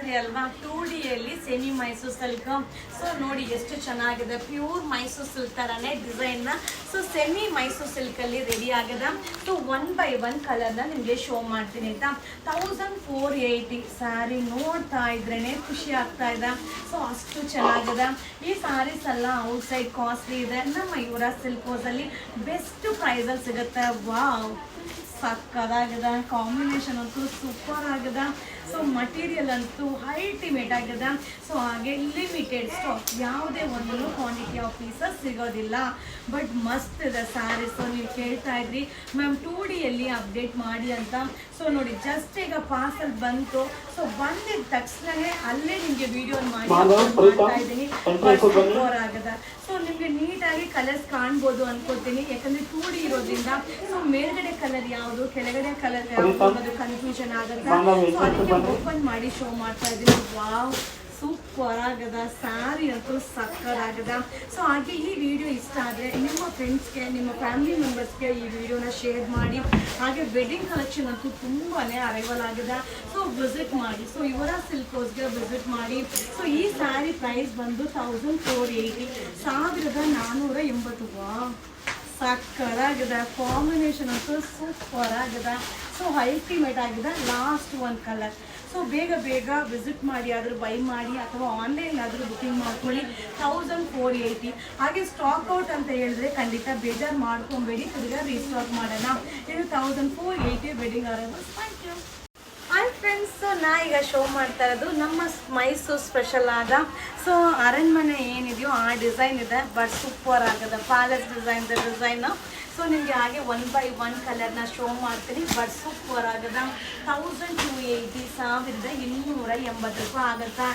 ನೋಡಿದ್ರಿ ಅಲ್ವಾ 2D semi Mysuru silk. So ನೋಡಿ ಎಷ್ಟು ಚೆನ್ನಾಗಿದೆ, ಪ್ಯೂರ್ ಮೈಸೂರು ಸಿಲ್ಕ್ ತರಾನೇ ಡಿಸೈನ್ ನ. ಸೊ ಸೆಮಿ ಮೈಸೂರು ಸಿಲ್ಕ್ ಅಲ್ಲಿ ರೆಡಿ ಆಗದ. ಸೊ 1 by 1 ಕಲರ್ ನ ನಿಮ್ಗೆ ಶೋ ಮಾಡ್ತೀನಿ ಆಯ್ತಾ. 1480 ಸ್ಯಾರಿ ನೋಡ್ತಾ ಇದ್ರೇನೆ ಖುಷಿ ಆಗ್ತಾ ಇದೆ. ಸೊ ಅಷ್ಟು ಚೆನ್ನಾಗಿದೆ ಈ ಸ್ಯಾರೀಸ್ ಎಲ್ಲ. ಔಟ್ ಸೈಡ್ ಕಾಸ್ಟ್ಲಿ ಇದೆ, ನಮ್ಮ ಯುವರಾಜ್ ಸಿಲ್ಕ್ ಹೌಸ್ ಅಲ್ಲಿ ಬೆಸ್ಟ್ ಪ್ರೈಸ್ ಅಲ್ಲಿ ಸಿಗುತ್ತೆ. ವಾವ್, ಸಕ್ಕದಾಗಿದೆ, ಕಾಂಬಿನೇಷನ್ ಅಂತೂ ಸೂಪರ್ ಆಗಿದೆ. ಸೊ ಮಟೀರಿಯಲ್ ಅಂತೂ ಅಲ್ಟಿಮೇಟ್ ಆಗಿದೆ. ಸೊ ಹಾಗೆ ಲಿಮಿಟೆಡ್ ಸ್ಟಾಕ್, ಯಾವುದೇ ಒಂದು ಕ್ವಾಂಟಿಟಿ ಆಫ್ ಪೀಸಸ್ ಸಿಗೋದಿಲ್ಲ. ಬಟ್ ಮಸ್ತ್ ಇದೆ ಸ್ಯಾರೀಸ್. ನೀವು ಕೇಳ್ತಾ ಇದ್ರಿ ಮ್ಯಾಮ್ 2D ಅಪ್ಡೇಟ್ ಮಾಡಿ ಅಂತ. ಸೊ ನೋಡಿ ಜಸ್ಟ್ ಈಗ ಪಾರ್ಸಲ್ ಬಂತು. ಸೊ ಬಂದಿದ್ದ ತಕ್ಷಣನೇ ಅಲ್ಲೇ ನಿಮಗೆ ವಿಡಿಯೋ ಮಾಡ್ತಾ ಇದ್ದೀನಿ. ಸೂಪರ್ ಆಗಿದೆ. ಸೊ ನಿಮಗೆ ನೀಟಾಗಿ ಕಲರ್ಸ್ ಕಾಣ್ಬೋದು ಅನ್ಕೋತೀನಿ, ಯಾಕಂದ್ರೆ 2D ಇರೋದ್ರಿಂದ. ಸೊ ಮೇಲ್ಗಡೆ ಕಲರ್ ಯಾವುದು, ಕೆಳಗಡೆ ಕಲರ್ ಯಾವುದು ಅನ್ನೋದು ಕನ್ಫ್ಯೂಷನ್ ಆಗುತ್ತೆ. ಸೊ ಅದಕ್ಕೆ ಓಪನ್ ಮಾಡಿ ಶೋ ಮಾಡ್ತಾ ಇದ್ದೀನಿ. ವಾವ್, ಸೂಪರ್ ಆಗದ ಸ್ಯಾರಿ ಅಂತೂ ಸಕ್ಕದಾಗದ. ಸೊ ಹಾಗೆ ಈ ವಿಡಿಯೋ ಇಷ್ಟ ಆದರೆ ನಿಮ್ಮ ಫ್ರೆಂಡ್ಸ್ಗೆ, ನಿಮ್ಮ ಫ್ಯಾಮಿಲಿ ಮೆಂಬರ್ಸ್ಗೆ ಈ ವಿಡಿಯೋನ ಶೇರ್ ಮಾಡಿ. ಹಾಗೆ ವೆಡ್ಡಿಂಗ್ ಕಲೆಕ್ಷನ್ ಅಂತೂ ತುಂಬಾ ಅರೈವಲ್ ಆಗಿದೆ. ಸೊ ವಿಸಿಟ್ ಮಾಡಿ. ಸೊ ಯುವರಾಜ್ ಸಿಲ್ಕ್ ಹೌಸ್ಗೆ ವಿಸಿಟ್ ಮಾಡಿ. ಸೊ ಈ ಸ್ಯಾರಿ ಪ್ರೈಸ್ ಬಂದು 1480, 1480. ವಾವ್, ಸಕ್ಕದಾಗಿದೆ, ಕಾಂಬಿನೇಷನ್ ಅಂತೂ ಸೂಪರ್ ಆಗಿದೆ. ಸೊ ಅಲ್ಟಿಮೇಟ್ ಆಗಿದೆ. ಲಾಸ್ಟ್ ಒಂದು ಕಲರ್. ಸೊ ಬೇಗ ವಿಸಿಟ್ ಮಾಡಿ, ಆದರೂ ಬೈ ಮಾಡಿ ಅಥವಾ ಆನ್ಲೈನ್ ಆದರೂ ಬುಕಿಂಗ್ ಮಾಡ್ಕೊಳ್ಳಿ. 1480. ಹಾಗೆ ಸ್ಟಾಕ್ ಔಟ್ ಅಂತ ಹೇಳಿದ್ರೆ ಖಂಡಿತ ಬೇಜಾರು ಮಾಡ್ಕೊಬೇಡಿ, ತಿರ್ಗಾ ರೀಸ್ಟಾಕ್ ಮಾಡೋಣ. ಇದು 1480 wedding arrivals. Thank you. Hi friends, so ನಾ ಈಗ ಶೋ ಮಾಡ್ತಾ ಇರೋದು ನಮ್ಮ ಮೈಸೂರು ಸ್ಪೆಷಲ್ ಆದ ಸೊ ಅರಣ್ಮನೆ ಏನಿದೆಯೋ ಆ ಡಿಸೈನ್ ಇದೆ. ಬಟ್ ಸೂಪರ್ ಆಗದ ಪ್ಯಾಲೇಸ್ ಡಿಸೈನ್. ಸೊ ನಿಮಗೆ ಹಾಗೆ 1 by 1 ಕಲರ್ನ ಶೋ ಮಾಡ್ತೀನಿ. ಬಟ್ ಸೂಪರ್ ಆಗದ. 1280, 1280 ರೂಪಾಯಿ ಆಗುತ್ತಾ.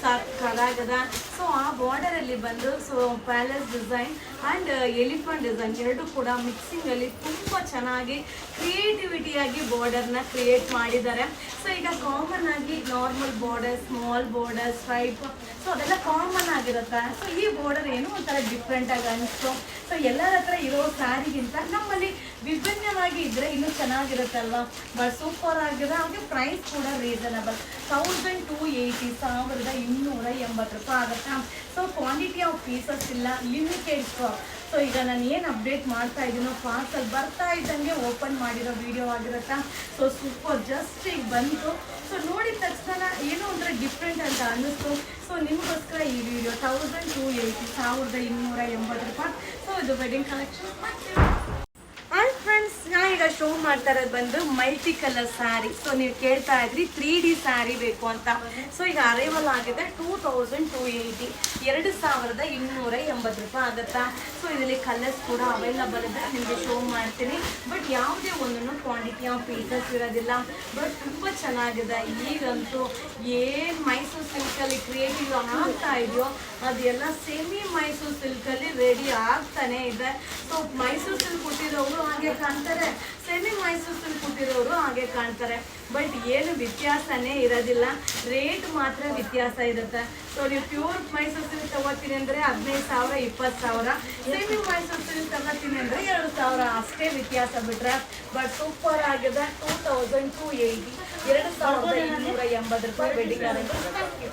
ಸಕ್ಕದಾಗದ. ಸೊ ಆ ಬಾರ್ಡರಲ್ಲಿ ಬಂದು so palace design and elephant design ಎರಡು ಕೂಡ ಮಿಕ್ಸಿಂಗಲ್ಲಿ ತುಂಬ ಚೆನ್ನಾಗಿ ಕ್ರಿಯೇಟಿವಿಟಿಯಾಗಿ ಬಾರ್ಡರ್ನ ಕ್ರಿಯೇಟ್ ಮಾಡಿದ್ದಾರೆ. ಸೊ ಈಗ ಕಾಮನ್ ಆಗಿ normal border, small border, stripe, so ಅದೆಲ್ಲ ಕಾಮನ್ ಆಗಿರುತ್ತೆ. ಸೊ ಈ ಬಾರ್ಡರ್ ಏನೋ ಒಂಥರ ಡಿಫ್ರೆಂಟಾಗಿ ಅನಿಸ್ತು. ಸೊ ಎಲ್ಲರ ಹತ್ರ ಇರೋ ಸ್ಯಾರಿಗಿಂತ ನಮ್ಮಲ್ಲಿ ವಿಭಿನ್ನವಾಗಿ ಇದ್ದರೆ ಇನ್ನೂ ಚೆನ್ನಾಗಿರುತ್ತಲ್ವ. ಬಟ್ ಸೂಪರ್ ಆಗಿದೆ. ಹಾಗೆ ಪ್ರೈಸ್ ಕೂಡ ರೀಸನಬಲ್. 1280, 1280 ರೂಪಾಯಿ ಆಗುತ್ತಾ. ಸೊ ಕ್ವಾಂಟಿಟಿ ಆಫ್ ಪೀಸಸ್ ಇಲ್ಲ, ಲಿಮಿಟೆಡ್ ಸ್ಟಾಕ್. ಸೊ ಈಗ ನಾನು ಏನು ಅಪ್ಡೇಟ್ ಮಾಡ್ತಾ ಇದ್ದೀನೋ ಪಾರ್ಸಲ್ ಬರ್ತಾ ಇದ್ದಂಗೆ ಓಪನ್ ಮಾಡಿರೋ ವಿಡಿಯೋ ಆಗಿರುತ್ತಾ. ಸೊ ಸೂಪರ್, ಜಸ್ಟ್ ಈಗ ಬಂತು. ಸೊ ನೋಡಿದ ತಕ್ಷಣ ಏನೋ ಒಂಥರ ಡಿಫ್ರೆಂಟ್ ಅಂತ ಅನ್ನಿಸ್ತು. ಸೊ ನಿಮಗೋಸ್ಕರ ಈ ವಿಡಿಯೋ 1280, 1280 ರೂಪಾಯಿ. ಸೊ ಇದು ವೆಡ್ಡಿಂಗ್ ಕಲೆಕ್ಷನ್. ಹಾಯ್ ಫ್ರೆಂಡ್ಸ್, ನಾ ಈಗ ಶೋ ಮಾಡ್ತಾ ಇರೋದು ಬಂದು ಮಲ್ಟಿ ಕಲರ್ ಸ್ಯಾರಿ. ಸೊ ನೀವು ಕೇಳ್ತಾ ಇದ್ರಿ 3D ಸ್ಯಾರಿ ಬೇಕು ಅಂತ. ಸೊ ಈಗ ಅರೈವಲ್ ಆಗಿದೆ 2280, 2280 ರೂಪಾಯಿ ಆಗುತ್ತಾ. ಸೊ ಇದರಲ್ಲಿ ಕಲರ್ಸ್ ಕೂಡ ಅವೈಲಬಲ್ ಇದೆ, ನಿಮಗೆ ಶೋ ಮಾಡ್ತೀನಿ. ಬಟ್ ಯಾವುದೇ ಒಂದನ್ನು ಕ್ವಾಂಟಿಟಿ ಆಫ್ ಪೀಸಸ್ ಇರೋದಿಲ್ಲ. ಬಟ್ ತುಂಬ ಚೆನ್ನಾಗಿದೆ. ಈಗಂತೂ ಏನು ಮೈಸೂರು ಸಿಲ್ಕಲ್ಲಿ ಕ್ರಿಯೇಟಿವ್ ಆಗ್ತಾ ಇದೆಯೋ ಅದೆಲ್ಲ ಸೆಮಿ ಮೈಸೂರು ಸಿಲ್ಕಲ್ಲಿ ರೆಡಿ ಆಗ್ತಾನೆ ಇದೆ. ಸೊ ಮೈಸೂರು ಸಿಲ್ಕ್ ಹುಟ್ಟಿರೋರು ಹಾಗೆ ಕಾಣ್ತಾರೆ, ಸೆಮಿ ಮೈಸೂರು ಸಿಲ್ಕ್ ಹುಟ್ಟಿರೋರು ಹಾಗೆ ಕಾಣ್ತಾರೆ. ಬಟ್ ಏನು ವ್ಯತ್ಯಾಸನೇ ಇರೋದಿಲ್ಲ, ರೇಟ್ ಮಾತ್ರ ವ್ಯತ್ಯಾಸ ಇರುತ್ತೆ. ಸೊ ನೀವು ಪ್ಯೂರ್ ಮೈಸೂರು ಸಿಲ್ಕ್ ತಗೋತೀನಿ ಅಂದರೆ 15,000, 20,000. ಸೆಮಿ ಮೈಸೂರು ಸಿಲ್ಕ್ ತಗೋತೀನಿ ಅಂದರೆ 2,000 ಅಷ್ಟೇ ವ್ಯತ್ಯಾಸ ಬಿಟ್ರೆ. ಬಟ್ ಸೂಪರ್ ಆಗಿದೆ. 2280, 2280 ರೂಪಾಯಿ ವೆಡ್ಡಿಂಗ್ ಅರೈವಲ್ಸ್. Thank you.